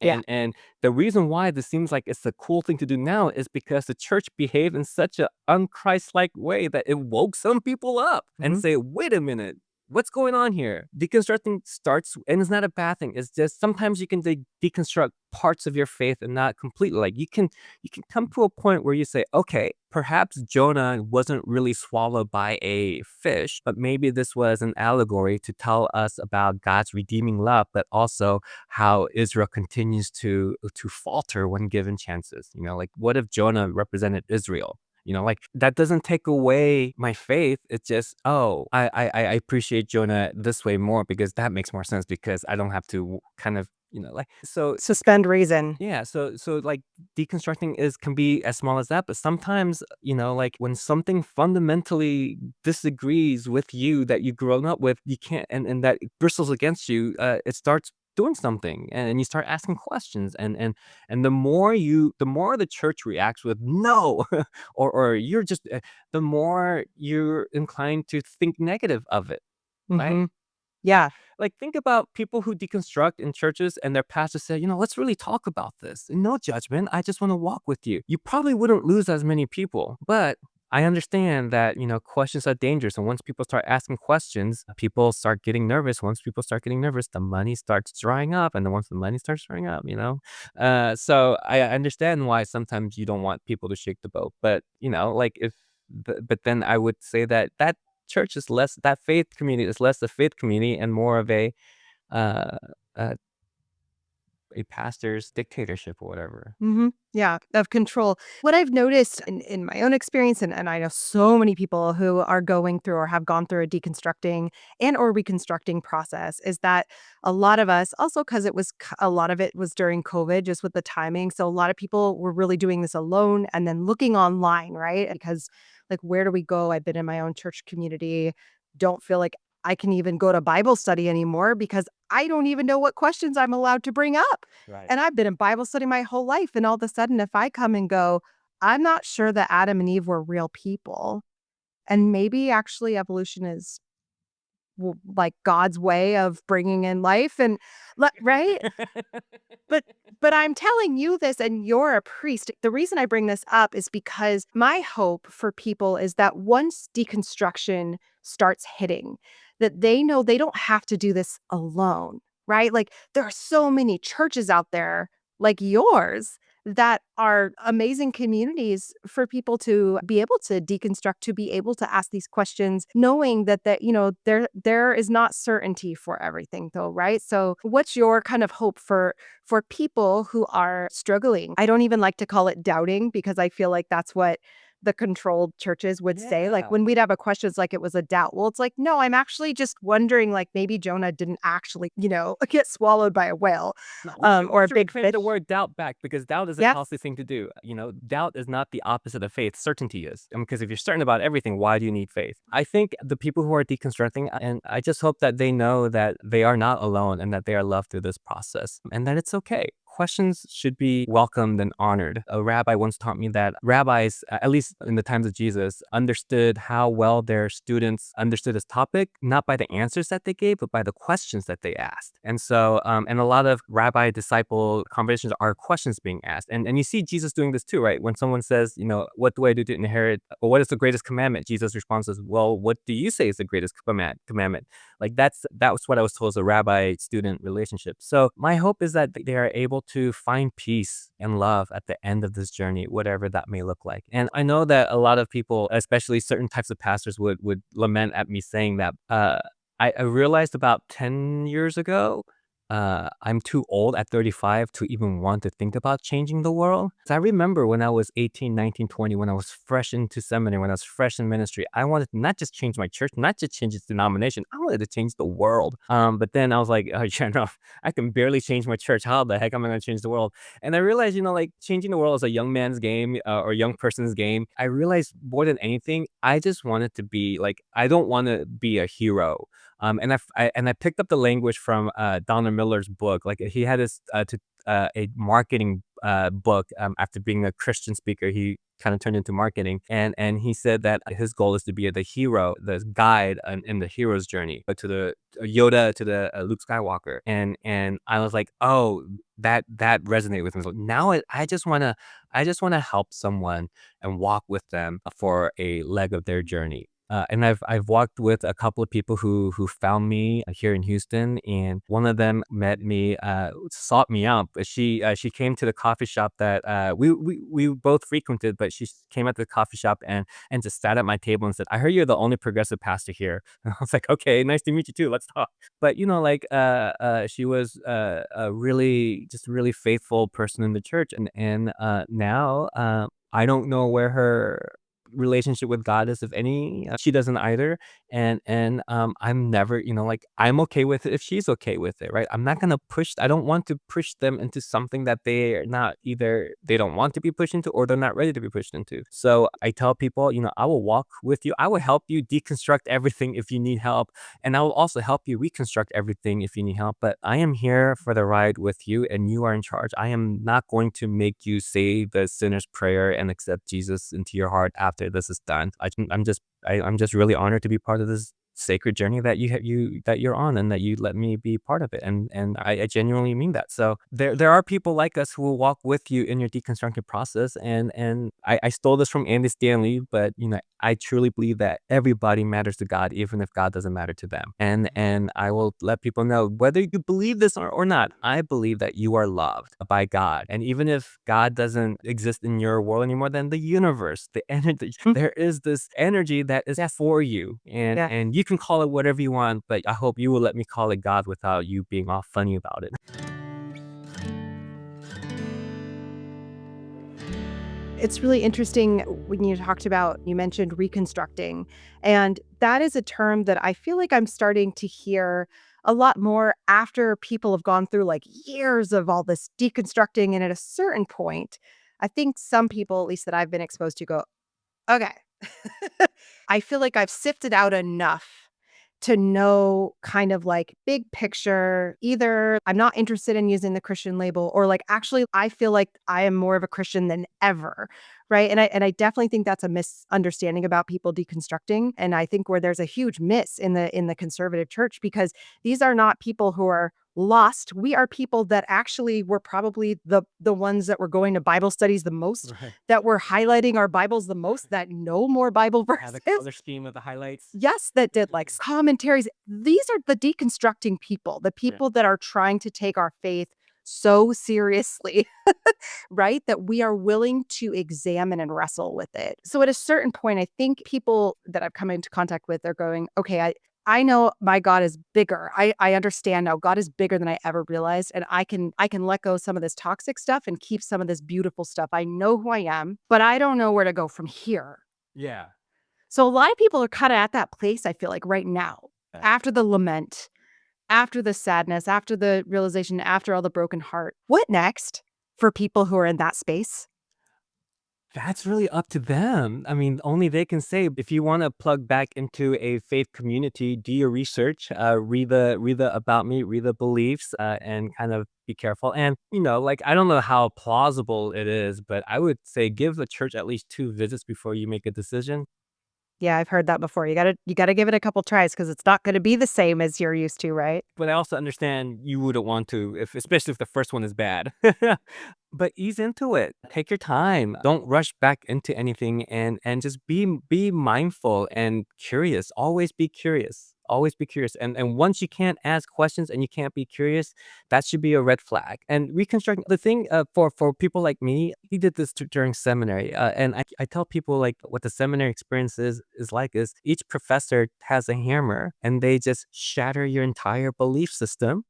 B: Yeah.
A: And the reason why this seems like it's a cool thing to do now is because the church behaved in such a un-Christ-like way that it woke some people up and
B: Mhm.
A: say, wait a minute, what's going on here? Deconstructing starts, and it's not a bad thing. It's just sometimes you can deconstruct parts of your faith and not completely. Like you can come to a point where you say, okay, perhaps Jonah wasn't really swallowed by a fish, but maybe this was an allegory to tell us about God's redeeming love, but also how Israel continues to falter when given chances. Like what if Jonah represented Israel? Like that doesn't take away my faith. It's just, oh, I appreciate Jonah this way more because that makes more sense because I don't have to kind of, like so.
B: Suspend reason.
A: Yeah, so like deconstructing can be as small as that, but sometimes, like when something fundamentally disagrees with you that you've grown up with, you can't, and that bristles against you, it starts doing something, and you start asking questions, and the more the church reacts with no, or you're just, the more you're inclined to think negative of it, right?
B: Mhm. Yeah.
A: Like, think about people who deconstruct in churches and their pastor say, let's really talk about this. No judgment. I just want to walk with you. You probably wouldn't lose as many people, but I understand that, questions are dangerous. And once people start asking questions, people start getting nervous. Once people start getting nervous, the money starts drying up. And then once the money starts drying up, so I understand why sometimes you don't want people to shake the boat. But, like but then I would say that church is less, that faith community is less a faith community and more of uh, a a pastor's dictatorship or whatever.
B: Mhm. Yeah, of control. What I've noticed in my own experience, and I know so many people who are going through or have gone through a deconstructing and or reconstructing process, is that a lot of us, also because a lot of it was during COVID, just with the timing. So a lot of people were really doing this alone and then looking online, right? Because like, where do we go? I've been in my own church community, don't feel like I can even go to Bible study anymore because I don't even know what questions I'm allowed to bring up.
A: Right.
B: And I've been in Bible study my whole life, and all of a sudden, if I come and go, I'm not sure that Adam and Eve were real people, and maybe actually evolution is like God's way of bringing in life and right? But but I'm telling you this, and you're a priest. The reason I bring this up is because my hope for people is that once deconstruction starts hitting, that they know they don't have to do this alone, right? Like there are so many churches out there like yours that are amazing communities for people to be able to deconstruct, to be able to ask these questions, knowing that there is not certainty for everything though, right? So what's your kind of hope for people who are struggling? I don't even like to call it doubting because I feel like that's what the controlled churches would say. Like
A: Yeah.
B: when we'd have a question, it's like it was a doubt. Well, it's like, no, I'm actually just wondering, like maybe Jonah didn't actually, get swallowed by a whale,
A: No,
B: or
A: we
B: a
A: should
B: big
A: reclaim
B: fish.
A: the word doubt back because doubt is a
B: Yes.
A: healthy thing to do. Doubt is not the opposite of faith. Certainty is. Because if you're certain about everything, why do you need faith? I think the people who are deconstructing, and I just hope that they know that they are not alone and that they are loved through this process and that it's okay. Questions should be welcomed and honored. A rabbi once taught me that rabbis, at least in the times of Jesus, understood how well their students understood his topic, not by the answers that they gave, but by the questions that they asked. And so, and a lot of rabbi disciple conversations are questions being asked. And you see Jesus doing this too, right? When someone says, what do I do to inherit, or what is the greatest commandment? Jesus responds as, well, what do you say is the greatest commandment? Like that was what I was told as a rabbi student relationship. So my hope is that they are able to find peace and love at the end of this journey, whatever that may look like. And I know that a lot of people, especially certain types of pastors, would lament at me saying that. I realized about 10 years ago, I'm too old at 35 to even want to think about changing the world. 'Cause I remember when I was 18, 19, 20, when I was fresh into seminary, when I was fresh in ministry, I wanted to not just change my church, not just change its denomination, I wanted to change the world. But then I was like, "Oh, yeah, no, I can barely change my church. How the heck am I gonna change the world?" And I realized, like, changing the world is a young man's game, or young person's game. I realized more than anything, I just wanted to be like, I don't wanna be a hero. And I picked up the language from Donald Miller's book. Like he had a marketing book. After being a Christian speaker, he kind of turned into marketing, and he said that his goal is to be the hero, the guide in the hero's journey, to the Yoda, to the Luke Skywalker. And I was like, oh, that resonated with me. So now I just wanna help someone and walk with them for a leg of their journey. And I've walked with a couple of people who found me here in Houston, and one of them met me, sought me out. But she came to the coffee shop that we both frequented, but she came at the coffee shop and just sat at my table and said, "I heard you're the only progressive pastor here." And I was like, "Okay, nice to meet you too. Let's talk." But like she was a really faithful person in the church, and now I don't know where her relationship with God is, if any. She doesn't either. And I'm never, like, I'm okay with it if she's okay with it, right? I don't want to push them into something that they're not, either they don't want to be pushed into or they're not ready to be pushed into. So I tell people, I will walk with you. I will help you deconstruct everything if you need help. And I will also help you reconstruct everything if you need help. But I am here for the ride with you, and you are in charge. I am not going to make you say the sinner's prayer and accept Jesus into your heart after this is done. I'm just really honored to be part of this sacred journey that you're on, and that you let me be part of it. And I genuinely mean that. So there are people like us who will walk with you in your deconstructing process. And I stole this from Andy Stanley, but I truly believe that everybody matters to God, even if God doesn't matter to them. And I will let people know, whether you believe this or not, I believe that you are loved by God. And even if God doesn't exist in your world anymore, then the universe, the energy, there is this energy that is for you. And
B: Yeah.
A: and you can call it whatever you want, but I hope you will let me call it God without you being all funny about it.
B: It's really interesting when you mentioned reconstructing. And that is a term that I feel like I'm starting to hear a lot more after people have gone through like years of all this deconstructing. And at a certain point, I think some people, at least that I've been exposed to, go, okay. I feel like I've sifted out enough to know kind of like big picture. Either I'm not interested in using the Christian label, or like actually I feel like I am more of a Christian than ever. Right. And I definitely think that's a misunderstanding about people deconstructing. And I think where there's a huge miss in the conservative church, because these are not people who are lost. We are people that actually were probably the ones that were going to Bible studies the most,
A: Right.
B: that were highlighting our Bibles the most, that know more Bible
A: Have the
B: verses.
A: color scheme of the highlights.
B: Yes, that did like commentaries. These are the deconstructing people, the people that are trying to take our faith so seriously, right? That we are willing to examine and wrestle with it. So at a certain point, I think people that I've come into contact with are going, okay, I know my God is bigger. I understand now God is bigger than I ever realized. And I can let go of some of this toxic stuff and keep some of this beautiful stuff. I know who I am, but I don't know where to go from here.
A: Yeah.
B: So a lot of people are kind of at that place, I feel like, right now,
A: Yeah.
B: after the lament, after the sadness, after the realization, after all the broken heart. What next for people who are in that space?
A: That's really up to them. I mean, only they can say. If you want to plug back into a faith community, do your research, read the about me, read the beliefs, and kind of be careful. And like, I don't know how plausible it is, but I would say give the church at least 2 visits before you make a decision.
B: Yeah, I've heard that before. You gotta give it a couple tries because it's not gonna be the same as you're used to, right?
A: But I also understand you wouldn't want to, especially if the first one is bad. But ease into it. Take your time. Don't rush back into anything, and just be mindful and curious. Always be curious. always be curious. And once you can't ask questions and you can't be curious, that should be a red flag. And reconstructing the thing for people like me, he did this during seminary. And I tell people like what the seminary experience is like is each professor has a hammer and they just shatter your entire belief system.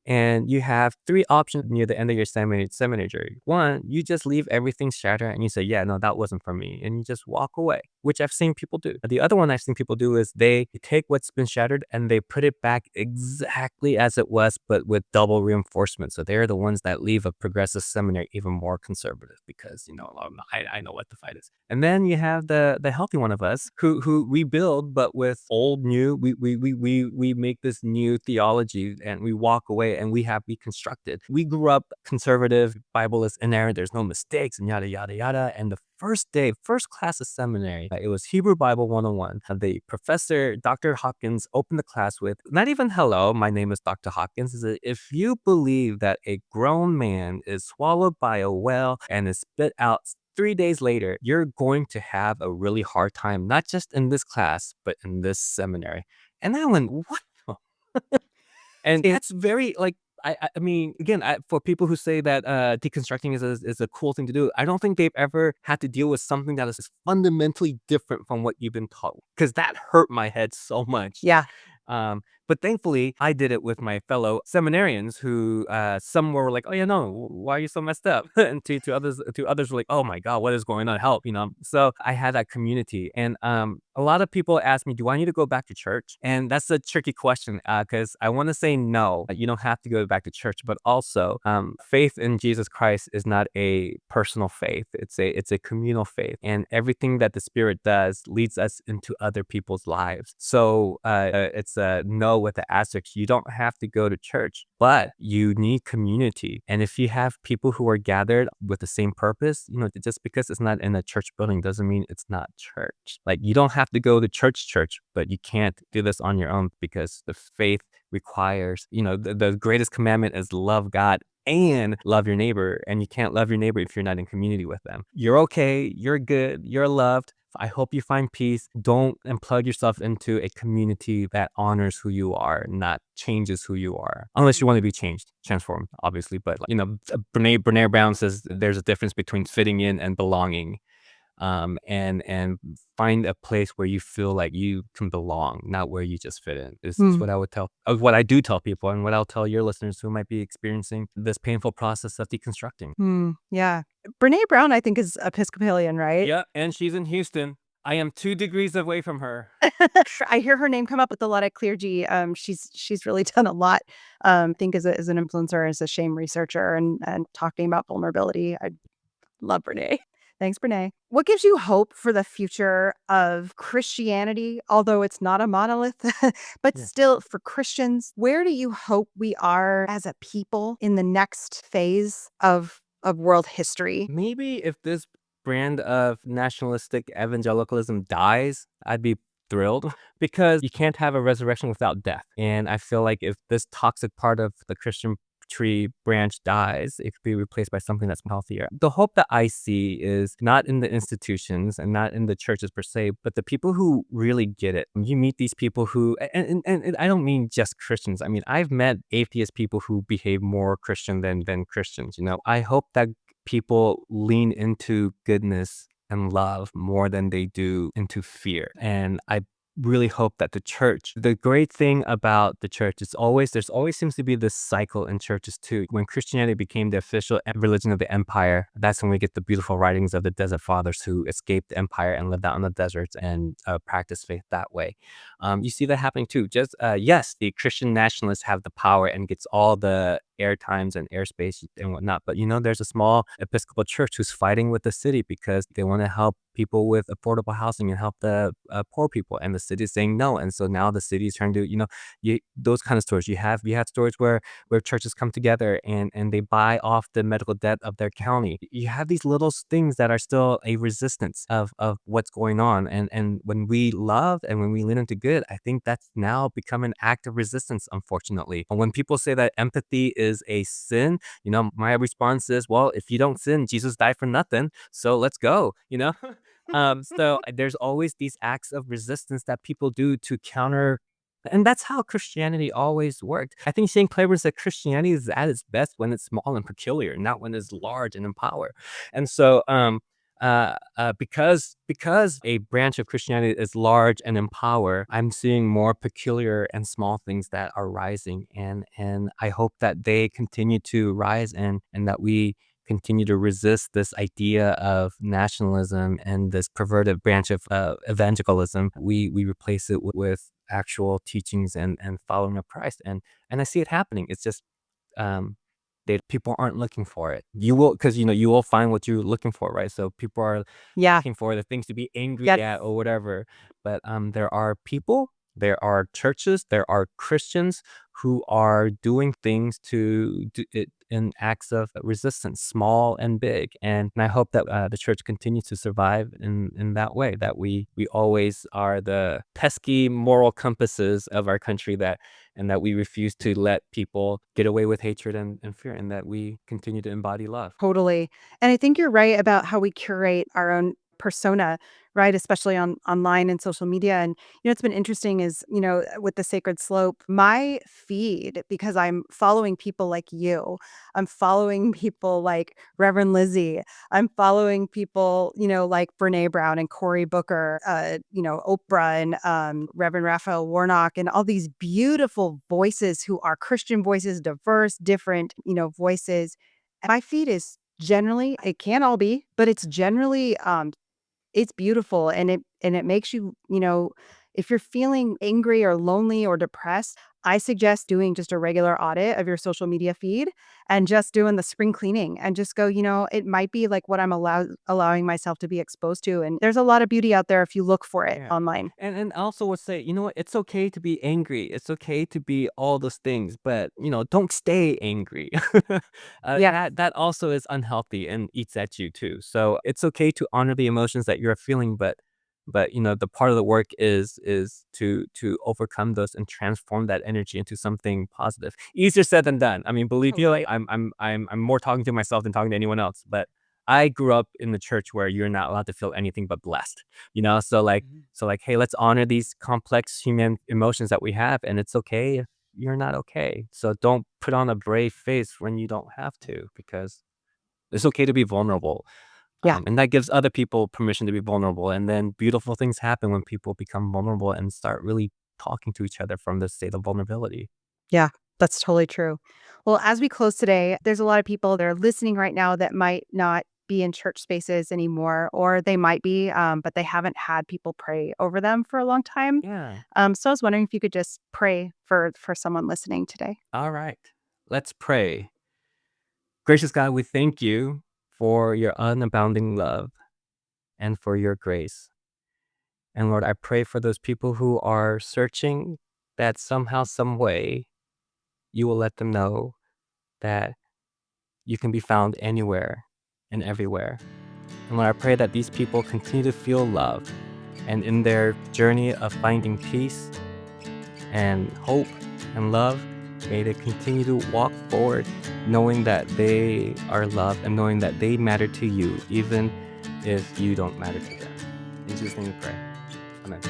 A: And you have three options near the end of your seminary journey. One, you just leave everything shattered and you say, yeah, no, that wasn't for me. And you just walk away, which I've seen people do. The other one I've seen people do is they take what's been shattered and they put it back exactly as it was, but with double reinforcement. So they're the ones that leave a progressive seminary even more conservative because, I know what the fight is. And then you have the healthy one of us who rebuild, but with old, new, we make this new theology and we walk away and we have reconstructed. We grew up conservative, Bible is inerrant, there's no mistakes, and yada, yada, yada. And the first class of seminary, it was Hebrew Bible 101. The professor, Dr. Hopkins, opened the class with, not even hello, my name is Dr. Hopkins. He said, if you believe that a grown man is swallowed by a whale and is spit out 3 days later, you're going to have a really hard time, not just in this class, but in this seminary. And I went, what? And that's very like I mean, again, for people who say that deconstructing is a cool thing to do, I don't think they've ever had to deal with something that is fundamentally different from what you've been taught. Because that hurt my head so much.
B: Yeah.
A: But thankfully, I did it with my fellow seminarians who some were like, "Oh yeah, no, why are you so messed up?" And to others were like, "Oh my God, what is going on? Help!" So I had that community, and a lot of people ask me, "Do I need to go back to church?" And that's a tricky question because I want to say no, you don't have to go back to church, but also faith in Jesus Christ is not a personal faith; it's a communal faith, and everything that the Spirit does leads us into other people's lives. So it's a no with the asterisk. You don't have to go to church, but you need community. And if you have people who are gathered with the same purpose, just because it's not in a church building doesn't mean it's not church. Like you don't have to go to church, but you can't do this on your own because the faith requires, the greatest commandment is love God and love your neighbor. And you can't love your neighbor if you're not in community with them. You're okay. You're good. You're loved. I hope you find peace. Don't plug yourself into a community that honors who you are, not changes who you are. Unless you want to be changed, transformed, obviously. But, Brene Brown says there's a difference between fitting in and belonging. And find a place where you feel like you can belong, not where you just fit in. This is what I would tell, what I do tell people, and what I'll tell your listeners who might be experiencing this painful process of deconstructing.
B: Yeah. Brene Brown, I think, is Episcopalian, right?
A: Yeah, and she's in Houston. I am 2 degrees away from her.
B: I hear her name come up with a lot of clergy. She's really done a lot. I think as an influencer, as a shame researcher, and talking about vulnerability. I love Brene. Thanks, Brene. What gives you hope for the future of Christianity, although it's not a monolith, but
A: Yeah.
B: still for Christians? Where do you hope we are as a people in the next phase of world history?
A: Maybe if this brand of nationalistic evangelicalism dies, I'd be thrilled because you can't have a resurrection without death. And I feel like if this toxic part of the Christian tree branch dies, it could be replaced by something that's healthier. The hope that I see is not in the institutions and not in the churches per se, but the people who really get it. You meet these people who, and I don't mean just Christians. I mean, I've met atheist people who behave more Christian than Christians. I hope that people lean into goodness and love more than they do into fear. And I really hope that the great thing about the church is there's always seems to be this cycle in churches too. When Christianity became the official religion of the empire, that's when we get the beautiful writings of the desert fathers who escaped the empire and lived out in the deserts and practiced faith that way. You see that happening too. Just yes, the Christian nationalists have the power and gets all the air times and airspace and whatnot. But there's a small Episcopal church who's fighting with the city because they want to help people with affordable housing and help the poor people, and the city is saying no. And so now the city is trying to, those kind of stories. You have stories where churches come together and they buy off the medical debt of their county. You have these little things that are still a resistance of what's going on. And when we love and when we lean into good, I think that's now become an act of resistance, unfortunately. And when people say that empathy is a sin, my response is, well, if you don't sin, Jesus died for nothing. So let's go, so there's always these acts of resistance that people do to counter And that's how Christianity always worked. I think Shane Claiborne said Christianity is at its best when it's small and peculiar, not when it's large and in power. And so, because a branch of Christianity is large and in power, I'm seeing more peculiar and small things that are rising, and I hope that they continue to rise, and that we continue to resist this idea of nationalism and this perverted branch of evangelicalism. We replace it with actual teachings and following of Christ, and I see it happening. It's just um, people aren't looking for it. You will, because you will find what you're looking for, right? So people are
B: Yeah.
A: looking for the things to be angry
B: Yes.
A: at or whatever. But there are people, there are churches, there are Christians who are doing things to do it in acts of resistance, small and big. And I hope that the church continues to survive in that way, that we always are the pesky moral compasses of our country, and that we refuse to let people get away with hatred and fear, and that we continue to embody love.
D: Totally. And I think you're right about how we curate our own persona, right? Especially online and social media. And it's been interesting is, with the Sacred Slope, my feed, because I'm following people like you, I'm following people like Reverend Lizzie, I'm following people, like Brene Brown and Cory Booker, Oprah and Reverend Raphael Warnock, and all these beautiful voices who are Christian voices, diverse, different, voices. My feed is generally, it can't all be, but it's generally it's beautiful, and it makes you, if you're feeling angry or lonely or depressed, I suggest doing just a regular audit of your social media feed and just doing the spring cleaning and just go, it might be like what I'm allowing myself to be exposed to. And there's a lot of beauty out there if you look for it
A: Yeah.
D: online.
A: And also would say, what, it's okay to be angry. It's okay to be all those things, but don't stay angry.
D: Yeah.
A: That also is unhealthy and eats at you too. So it's okay to honor the emotions that you're feeling, but the part of the work is to overcome those and transform that energy into something positive. Easier said than done. I mean, believe me, like, I'm more talking to myself than talking to anyone else. But I grew up in the church where you're not allowed to feel anything but blessed. So like, hey, let's honor these complex human emotions that we have, and it's okay if you're not okay. So don't put on a brave face when you don't have to, because it's okay to be vulnerable.
D: Yeah.
A: And that gives other people permission to be vulnerable. And then beautiful things happen when people become vulnerable and start really talking to each other from this state of vulnerability.
D: Yeah, that's totally true. Well, as we close today, there's a lot of people that are listening right now that might not be in church spaces anymore, or they might be, but they haven't had people pray over them for a long time.
A: Yeah.
D: So I was wondering if you could just pray for someone listening today.
A: All right. Let's pray. Gracious God, we thank you for your unabounding love and for your grace. And Lord, I pray for those people who are searching, that somehow, some way, you will let them know that you can be found anywhere and everywhere. And Lord, I pray that these people continue to feel love, and in their journey of finding peace and hope and love, may they continue to walk forward knowing that they are loved and knowing that they matter to you, even if you don't matter to them. In Jesus' name we pray. Amen.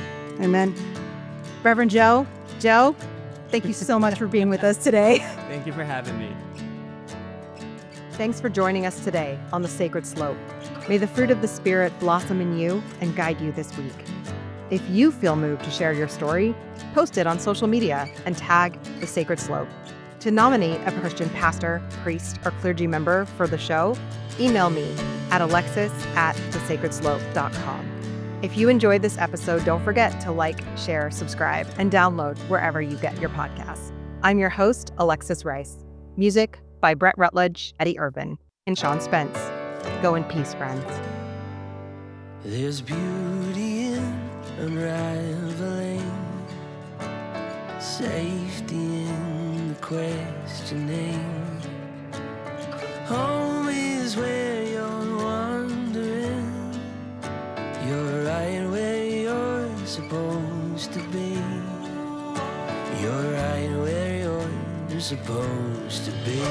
D: Amen. Reverend Joe, thank you so much for being with us today.
A: Thank you for having me.
B: Thanks for joining us today on The Sacred Slope. May the fruit of the Spirit blossom in you and guide you this week. If you feel moved to share your story, post it on social media and tag The Sacred Slope. To nominate a Christian pastor, priest, or clergy member for the show, email me at alexis@thesacredslope.com. If you enjoyed this episode, don't forget to like, share, subscribe, and download wherever you get your podcasts. I'm your host, Alexis Rice. Music by Brett Rutledge, Eddie Irvin, and Sean Spence. Go in peace, friends.
C: There's beauty in unraveling, safety in the questioning. Home is where you're wandering. You're right where you're supposed to be. You're right where you're supposed to be.